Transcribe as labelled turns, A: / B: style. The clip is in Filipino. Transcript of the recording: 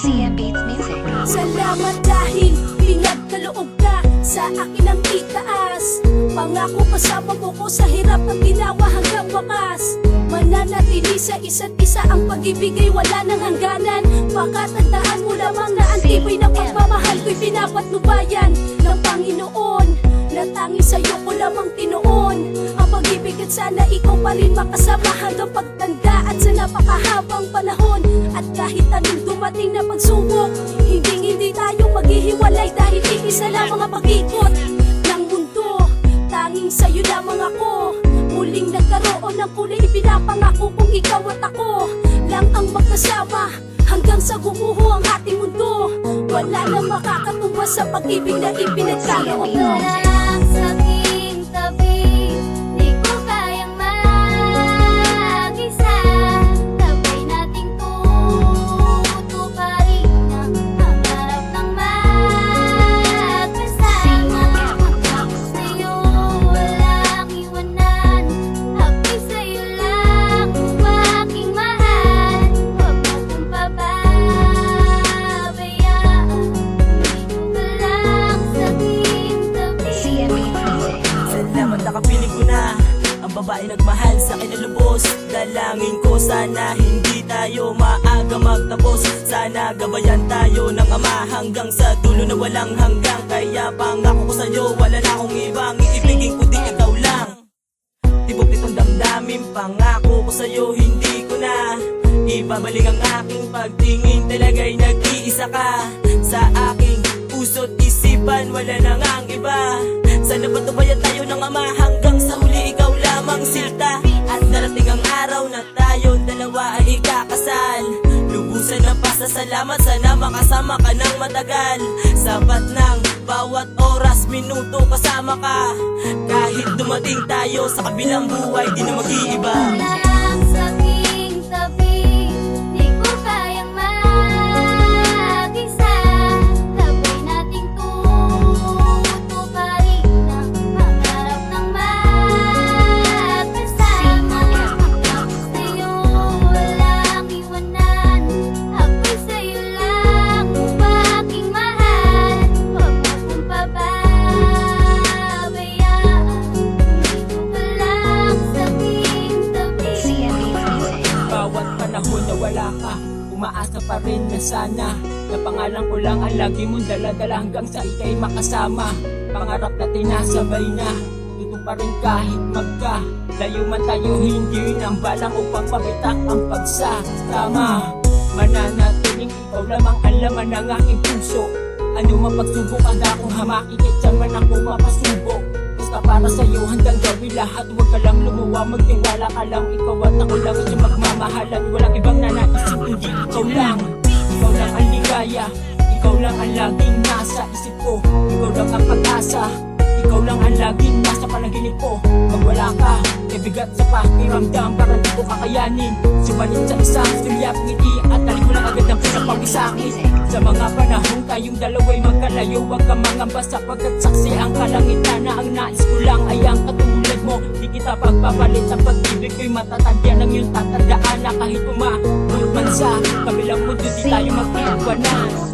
A: CM Beats Music.
B: Salamat dahil pinagkaloob ka sa akin ang itaas. Pangako kasama mo ko sa hirap at ginawa hanggang wakas. Mananatili sa isa't isa ang pag-ibig ay wala nang hangganan. Pakatandaan mo lamang na ang tibay ng pagmamahal ko'y pinapatnubayan ng Panginoon, na tanging sa'yo ko lamang tinuon ang pag-ibig at sana ikaw pa rin makasama hanggang pagtanda at sa napakahabang panahon. At kahit anong dumating na pagsubok, hindi tayo maghihiwalay dahil iisa lamang ang pag-ikot ng mundo. Tanging sa'yo lamang ako muling nagkaroon ng kulay. Pinapangako kung ikaw at ako lang ang magkasama hanggang sa gumuho ang ating mundo. Wala nang makakatumbas sa pag-ibig na ipinagkaloob mo.
C: Sa aking tabi, di ko kayang mag-isa. Sabay nating tutuparin ang pangarap ng magkasama. Sa'yo walang iwanan, ako'y sa'yo lang aking mahal. Huwag mo kong pababayaan, dito ka lang sa aking tabi.
A: CM Beats Music.
D: Salamat nakapiling ko na ang babae nagmahal sa akin na lubos. Dalangin ko sana hindi tayo maaga magtapos. Sana gabayan tayo ng Ama hanggang sa dulo na walang hanggang. Kaya pangako ko sa'yo wala na akong ibang iibigin kundi ikaw lang. Tibok nitong damdamin, pangako ko sa'yo hindi ko na ibabalik ang aking pagtingin. Talaga'y nag-iisa ka sa aking puso't isipan, wala na ngang iba. Sana patubayan tayo ng Ama hanggang sa huli ikaw lamang silta. At darating ang araw na tayong dalawa ay ikakasal. Lubusan ng pasasalamat, sana makasama ka ng matagal. Sapat ng bawat oras, minuto kasama ka. Kahit dumating tayo sa kabilang buhay, di na mag-iiba.
C: Lang sa aking tabi, di ko kayang mag-isa. Sabay nating tutuparin ang pangarap ng magkasama. Sa'yo walang iwanan, ako'y sa'yo lang aking mahal. Huwag mo kong pababayaan, dito ka lang sa aking tabi.
A: CM Beats Music.
D: Bawat panahon na wala ka, umaasa pa rin na sana na pangalan ko lang ang lagi mong daladala hanggang sa ika'y makasama. Pangarap natin nasabay na, ito pa rin kahit magka-layo man tayo, hindi nang balang upang mabitak ang pagsasama. Mananatiling ikaw lamang ang laman ng aking puso. Ano man pagsubok, handa akong hamakin, kahit saan man ako mapasubok. Basta para sa'yo handang gawin lahat, huwag ka lang lumuwa, magtiwala ka lang. Ikaw at ako lang ito magmamahalan, walang ibang nanaisip kundi ikaw lang. Ikaw lang ang ligaya, ikaw lang ang laging nasa isip ko. Ikaw lang ang pag-asa, ikaw lang ang laging nasa panaginip ko. Pag wala ka, bigat sa pakiramdam, parang di ko kakayanin. Subalit sa isang sulyap ngiti at talik mo lang agad ang pinapawisakit. Sa mga panahon tayong dalawa'y magkalayo, huwag ka mangamba sapagkat saksi ang kalangitan na ang nais ko lang ay ang katulad mo. Di kita pagpapalit, ang pag-ibig ko'y matatandyan ng iyong tatandaan na kahit umahulog man sa kabilang mundo, di tayo mag-iwanan.